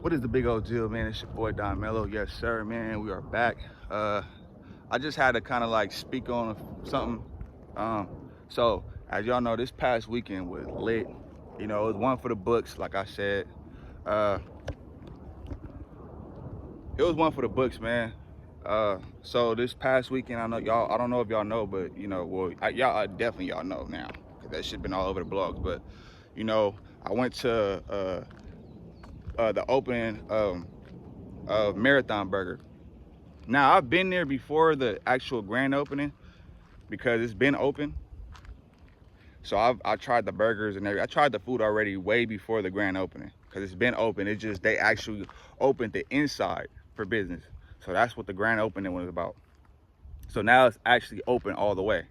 What is the big old deal, man? It's your boy Don Mello. Yes, sir, man. We are back. I just had to kind of like speak on something. So as y'all know, this past weekend was lit. You know, it was one for the books, like I said. It was one for the books, man. So this past weekend, I know y'all. I don't know if y'all know, but you know, well, y'all definitely y'all know now, cause that shit been all over the blogs. But you know, I went to the opening of Marathon Burger. Now I've been there before the actual grand opening because it's been open. So I tried the burgers and everything. I tried the food already way before the grand opening because it's been open. It's just they actually opened the inside for business. So that's what the grand opening was about. So now it's actually open all the way.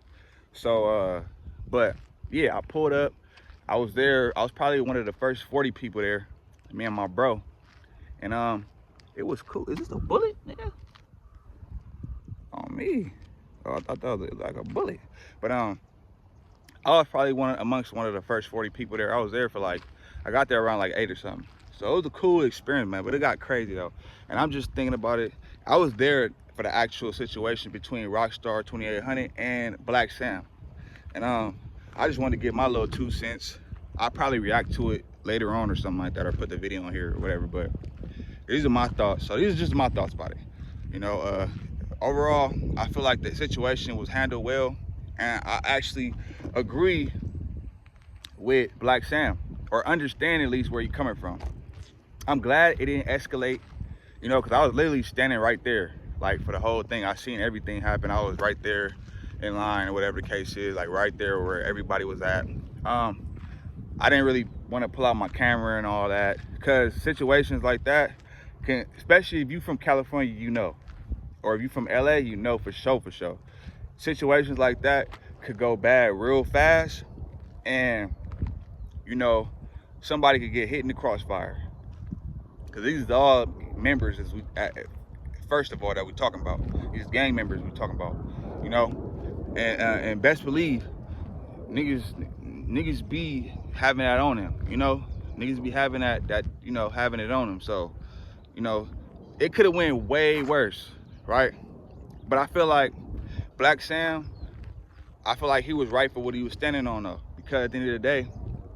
So but yeah, I pulled up. I was there. I was probably one of the first 40 people there, me and my bro. And it was cool. Is this a bullet, nigga? On me. Oh, I thought that was like a bullet. But I was probably amongst one of the first 40 people there. I was there for like, I got there around like 8 or something. So it was a cool experience, man, but it got crazy though. And I'm just thinking about it. I was there for the actual situation between RoccStar 2800 and Blacc Sam. And I just wanted to get my little 2 cents. I'll probably react to it later on or something like that, or put the video on here or whatever, but these are my thoughts. So these are just my thoughts about it. You know, overall, I feel like the situation was handled well, and I actually agree with Blacc Sam, or understand at least where you're coming from. I'm glad it didn't escalate, you know, because I was literally standing right there, like for the whole thing. I seen everything happen. I was right there in line, or whatever the case is, like right there where everybody was at. I didn't really want to pull out my camera and all that, because situations like that can, especially if you from California, you know, or if you from LA, you know for sure. Situations like that could go bad real fast, and you know, somebody could get hit in the crossfire. Because these are all members, as we first of all, that we're talking about. These gang members we're talking about, you know, and best believe niggas be having that on them, you know. Niggas be having that you know, having it on them. So, you know, it could have went way worse, right? But I feel like Blacc Sam, I feel like he was right for what he was standing on though, because at the end of the day,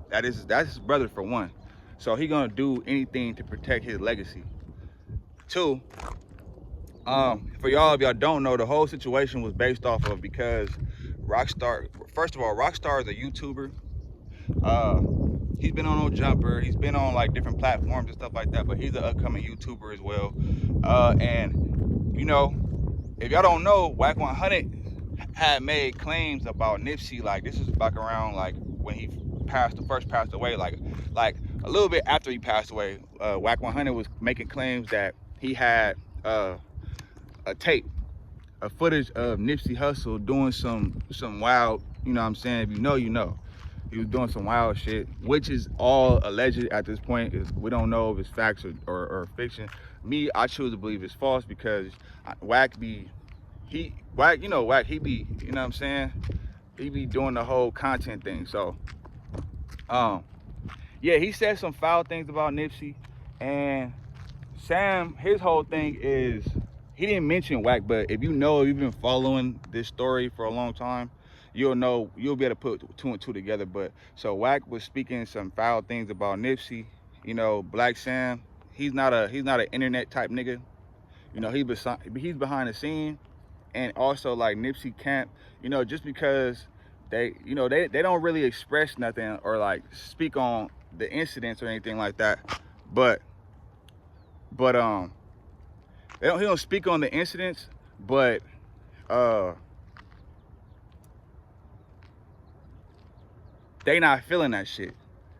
that's his brother for one. So he gonna do anything to protect his legacy. Two, for y'all, if y'all don't know, the whole situation was based off of, because RoccStar, first of all, RoccStar is a YouTuber. He's been on No Jumper, he's been on like different platforms and stuff like that, but he's an upcoming YouTuber as well. And you know, if y'all don't know, Wack 100 had made claims about Nipsey, like this is back around like when he first passed away, like a little bit after he passed away. Wack 100 was making claims that he had a tape, a footage of Nipsey Hussle doing some wild, you know what I'm saying, if you know, you know. He was doing some wild shit, which is all alleged at this point. We don't know if it's facts or fiction. Me, I choose to believe it's false, because Wack, you know, Wack, he be, you know what I'm saying, he be doing the whole content thing. So yeah, he said some foul things about Nipsey, and Sam, his whole thing is, he didn't mention Wack, but if you know, you've been following this story for a long time, you'll know, you'll be able to put 2 and 2 together. But so Wack was speaking some foul things about Nipsey. You know, Blacc Sam, he's not an internet type nigga. You know, he's behind the scene. And also like Nipsey camp, you know, just because they, you know, they don't really express nothing or like speak on the incidents or anything like that. But he don't speak on the incidents, but they not feeling that shit,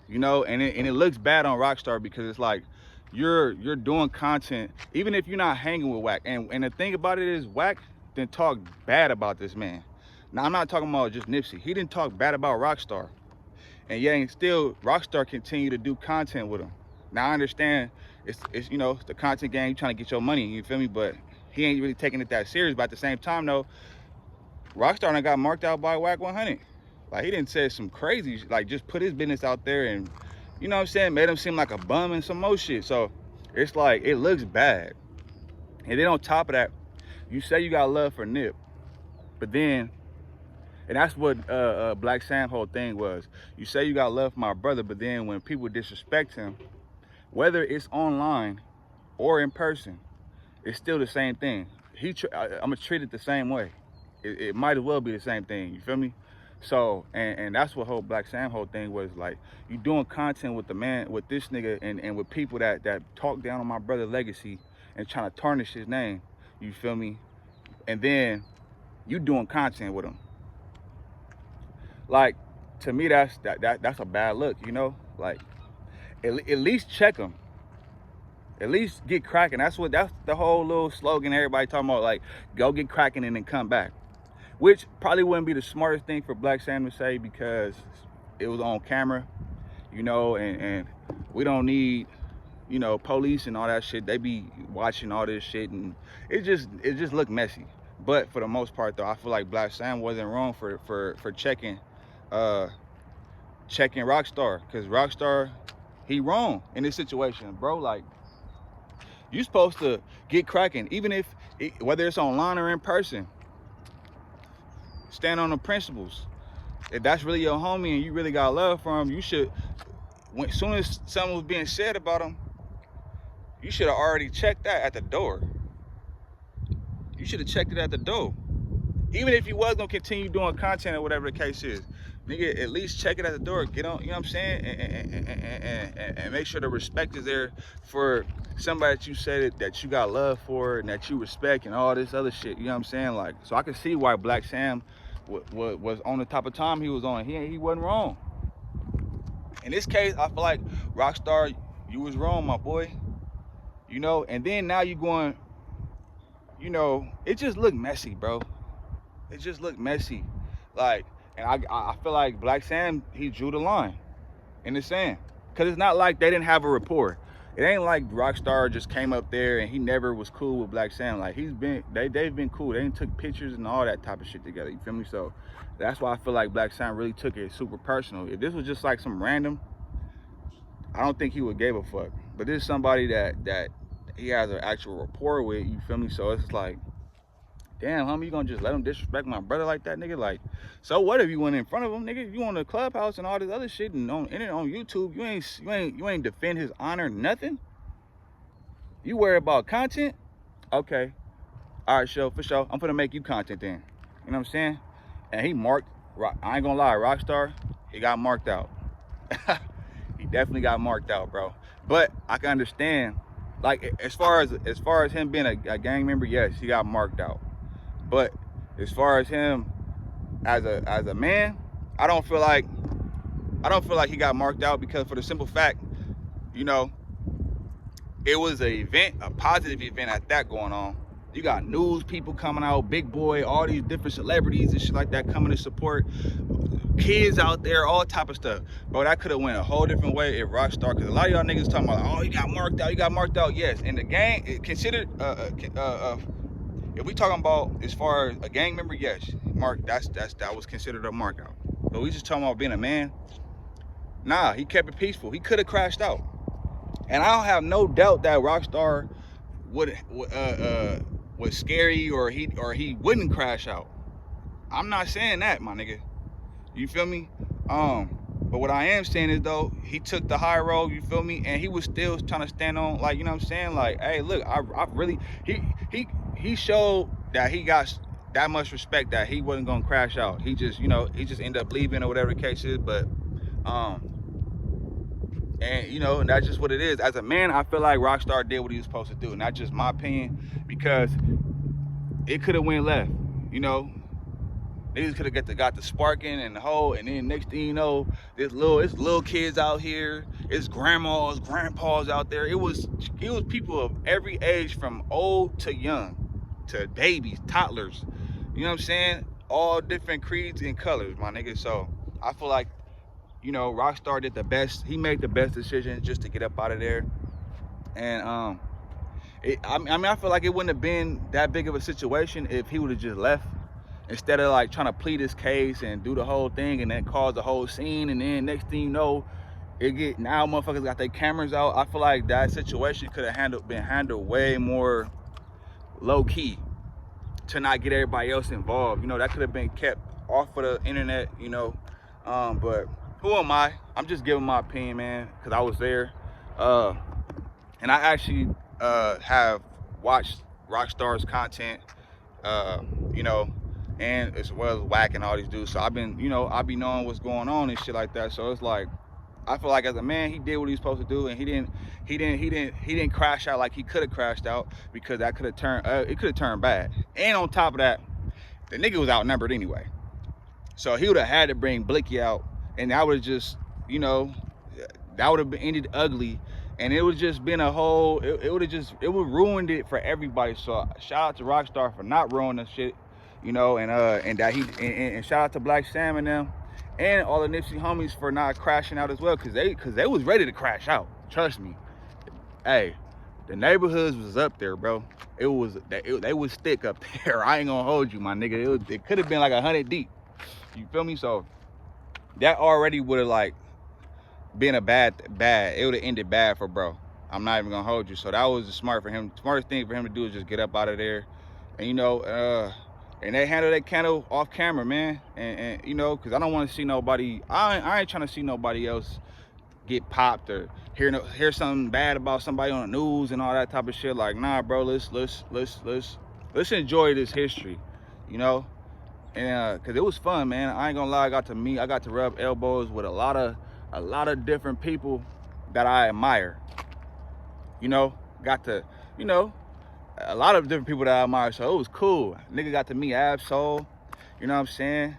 you know. And it looks bad on RoccStar, because it's like you're doing content even if you're not hanging with Wack. And the thing about it is, Wack didn't talk bad about this man. Now I'm not talking about just Nipsey. He didn't talk bad about RoccStar, and yeah, and still RoccStar continue to do content with him. Now I understand it's you know, it's the content game, you trying to get your money, you feel me? But he ain't really taking it that serious. But at the same time though, RoccStar done got marked out by Wack 100. Like, he didn't say some crazy, like just put his business out there, and you know what I'm saying, made him seem like a bum and some more shit. So It's like, it looks bad. And then on top of that, you say you got love for Nip, but then, and that's what Blacc Sam whole thing was. You say you got love for my brother, but then when people disrespect him, whether it's online or in person, it's still the same thing. I'm gonna treat it the same way. It might as well be the same thing. You feel me? So, and that's what whole Blacc Sam whole thing was like. You doing content with the man, with this nigga, and with people that talk down on my brother's legacy and trying to tarnish his name. You feel me? And then you doing content with him. Like, to me, that's a bad look. You know, like at least check him. At least get cracking. That's the whole little slogan everybody talking about, like, go get cracking and then come back. Which probably wouldn't be the smartest thing for Blacc Sam to say, because it was on camera, you know, and we don't need, you know, police and all that shit. They be watching all this shit, and it just looked messy. But for the most part though, I feel like Blacc Sam wasn't wrong for checking RoccStar, because RoccStar, he wrong in this situation, bro. Like, you supposed to get cracking, even if whether it's online or in person. Stand on the principles. If that's really your homie and you really got love for him, you should, as soon as something was being said about him, you should have already checked that at the door. You should have checked it at the door. Even if you was gonna continue doing content or whatever the case is, nigga, at least check it at the door. Get on, you know what I'm saying? And make sure the respect is there for somebody that you said that you got love for and that you respect and all this other shit. You know what I'm saying? Like, so I can see why Blacc Sam was on the type of time he was on. He wasn't wrong. In this case, I feel like RoccStar, you was wrong, my boy. You know, and then now you going, you know, it just looked messy, bro. It just looked messy. Like, and I feel like Blacc Sam, he drew the line in the sand. Cause it's not like they didn't have a rapport. It ain't like RoccStar just came up there and he never was cool with Blacc Sam. Like, they've been cool. They took pictures and all that type of shit together. You feel me? So that's why I feel like Blacc Sam really took it super personal. If this was just like some random, I don't think he would give a fuck. But this is somebody that he has an actual rapport with. You feel me? So it's like, damn, homie, you gonna just let him disrespect my brother like that, nigga? Like, so what if you went in front of him, nigga? You on the Clubhouse and all this other shit and on internet, on YouTube, you ain't defend his honor, nothing. You worry about content? Okay, all right, for sure. I'm gonna make you content then. You know what I'm saying? And he marked. I ain't gonna lie, RoccStar, he got marked out. He definitely got marked out, bro. But I can understand, like, as far as him being a gang member, yes, he got marked out. But as far as him as a man, I don't feel like he got marked out, because for the simple fact, you know, it was an event, a positive event at that going on. You got news people coming out, Big Boy, all these different celebrities and shit like that coming to support, kids out there, all type of stuff. Bro, that could have went a whole different way if RoccStar, because a lot of y'all niggas talking about, oh, you got marked out, yes. And the gang, it considered, if we talking about as far as a gang member, yes, that was considered a mark out. But we just talking about being a man. Nah, he kept it peaceful. He could have crashed out. And I don't have no doubt that RoccStar was scary, or he wouldn't crash out. I'm not saying that, my nigga. You feel me? But what I am saying is, though, he took the high road, you feel me? And he was still trying to stand on, like, you know what I'm saying? Like, hey, look, I really, he showed that he got that much respect that he wasn't gonna crash out. He just, you know, he just ended up leaving or whatever the case is. But and you know, and that's just what it is. As a man, I feel like RoccStar did what he was supposed to do, and that's just my opinion, because it could have went left. You know, niggas could have got the sparking and the whole, and then next thing you know, it's little kids out here, it's grandmas, grandpas out there. It was people of every age, from old to young, to babies, toddlers. You know what I'm saying? All different creeds and colors, my nigga. So I feel like, you know, RoccStar did the best. He made the best decision just to get up out of there. And I mean, I feel like it wouldn't have been that big of a situation if he would have just left, instead of like trying to plead his case and do the whole thing and then cause the whole scene. And then next thing you know, now motherfuckers got their cameras out. I feel like that situation could have been handled way more low key to not get everybody else involved. You know, that could have been kept off of the internet, you know. But who am I? I'm just giving my opinion, man, because I was there. And I actually have watched RoccStar's content, you know, and as well as Blacc and all these dudes. So I've been, you know, I be knowing what's going on and shit like that. So it's like, I feel like as a man, he did what he was supposed to do, and he didn't crash out like he could have crashed out, because that could have turned, it could have turned bad. And on top of that, the nigga was outnumbered anyway. So he would have had to bring Blacc out, and that would have just, you know, that would have ended ugly, and it would just been a whole, it would have ruined it for everybody. So shout out to RoccStar for not ruining the shit, you know, and shout out to Blacc Sam and them, and all the Nipsey homies for not crashing out as well, because they was ready to crash out. Trust me. Hey, the neighborhoods was up there, bro. They was thick up there. I ain't gonna hold you, my nigga. It could have been like 100 deep. You feel me? So that already would have like been a bad. It would have ended bad for bro. I'm not even gonna hold you. So that was the smartest thing for him to do is just get up out of there, and you know, and they handle that candle off camera, man. And you know, cause I don't want to see nobody. I ain't trying to see nobody else get popped or hear something bad about somebody on the news and all that type of shit. Like, nah, bro. Let's enjoy this history, you know. And cause it was fun, man. I ain't gonna lie. I got to rub elbows with a lot of different people that I admire. You know, a lot of different people that I admire. So it was cool. Nigga got to meet Ab-Soul, you know what I'm saying?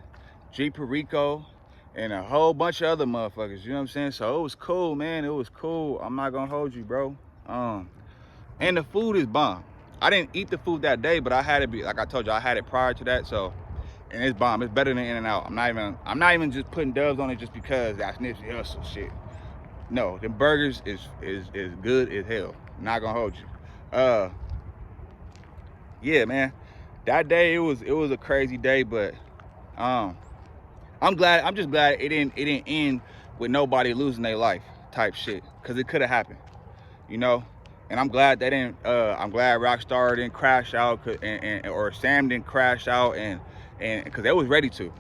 G Perico, and a whole bunch of other motherfuckers. You know what I'm saying? So it was cool, man. It was cool. I'm not gonna hold you, bro. And the food is bomb. I didn't eat the food that day, but I had it. Like I told you, I had it prior to that. So. And it's bomb. It's better than In-N-Out. I'm not even just putting dubs on it just because that's Nipsey Hussle shit. No, the burgers is good as hell. Not gonna hold you. Yeah, man. That day it was a crazy day, but I'm just glad it didn't end with nobody losing their life type shit, cause it could have happened, you know. And I'm glad they didn't. I'm glad RoccStar didn't crash out, or Sam didn't crash out, and because they was ready to,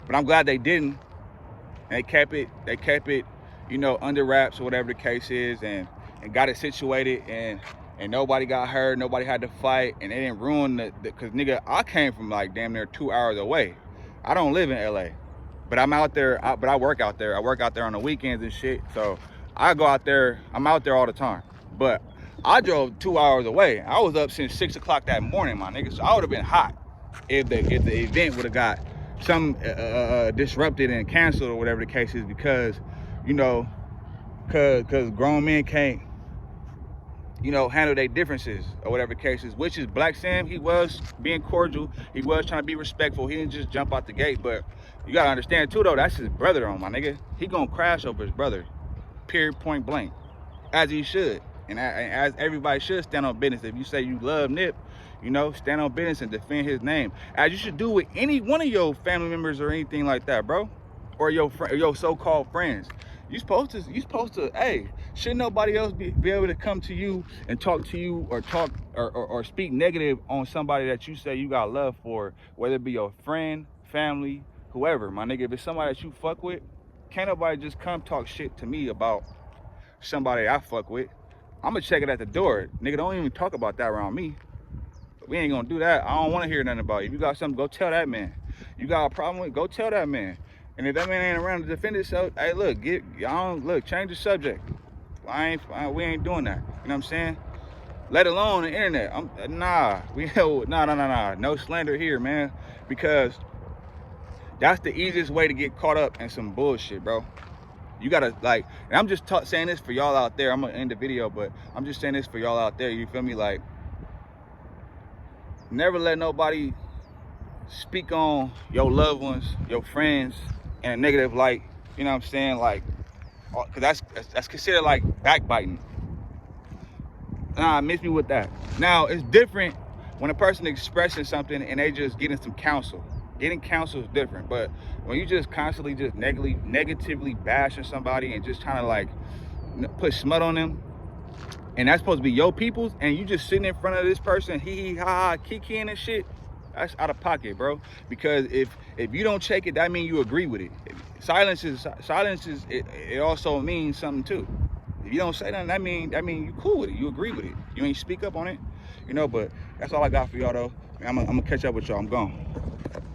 but I'm glad they didn't, and they kept it, you know, under wraps or whatever the case is, and got it situated, and nobody got hurt, nobody had to fight, and they didn't ruin because nigga, I came from like damn near 2 hours away. I don't live in LA, but I'm out there, but I work out there. I work out there on the weekends and shit, so I go out there, I'm out there all the time. But I drove 2 hours away. I was up since 6 o'clock that morning, my nigga, so I would have been hot if the event would have got some disrupted and canceled or whatever the case is, because, you know, cause grown men can't, you know, handle their differences or whatever the case is, which is Blacc Sam. He was being cordial, he was trying to be respectful, he didn't just jump out the gate. But you gotta understand too though, that's his brother on, my nigga. He gonna crash over his brother, period, point blank, as he should. And as everybody should stand on business. If you say you love Nip, you know, stand on business and defend his name, as you should do with any one of your family members or anything like that, bro, or your so-called friends. You supposed to, hey, shouldn't nobody else be able to come to you and talk to you or speak negative on somebody that you say you got love for, whether it be your friend, family, whoever, my nigga. If it's somebody that you fuck with, can't nobody just come talk shit to me about somebody I fuck with. I'm gonna check it at the door. Nigga, don't even talk about that around me. We ain't gonna do that. I don't wanna hear nothing about it. If you got something, go tell that man. You got a problem with it, go tell that man. And if that man ain't around to defend himself, hey, look, change the subject. We ain't doing that. You know what I'm saying? Let alone the internet. No slander here, man. Because that's the easiest way to get caught up in some bullshit, bro. You gotta, like, and I'm just saying this for y'all out there. I'm gonna end the video, but I'm just saying this for y'all out there. You feel me? Like, never let nobody speak on your loved ones, your friends, in a negative light. You know what I'm saying? Like, cause that's considered like backbiting. Nah, miss me with that. Now it's different when a person expressing something and they just getting some counsel. Getting counsel is different, but when you just constantly just negatively bashing somebody and just trying to like put smut on them, and that's supposed to be your people's, and you just sitting in front of this person, hee ha ha, kikiing and shit, that's out of pocket, bro. Because if you don't check it, that means you agree with it. Silence is it also means something too. If you don't say nothing, that mean you cool with it, you agree with it, you ain't speak up on it, you know. But that's all I got for y'all though. I'm gonna catch up with y'all. I'm gone.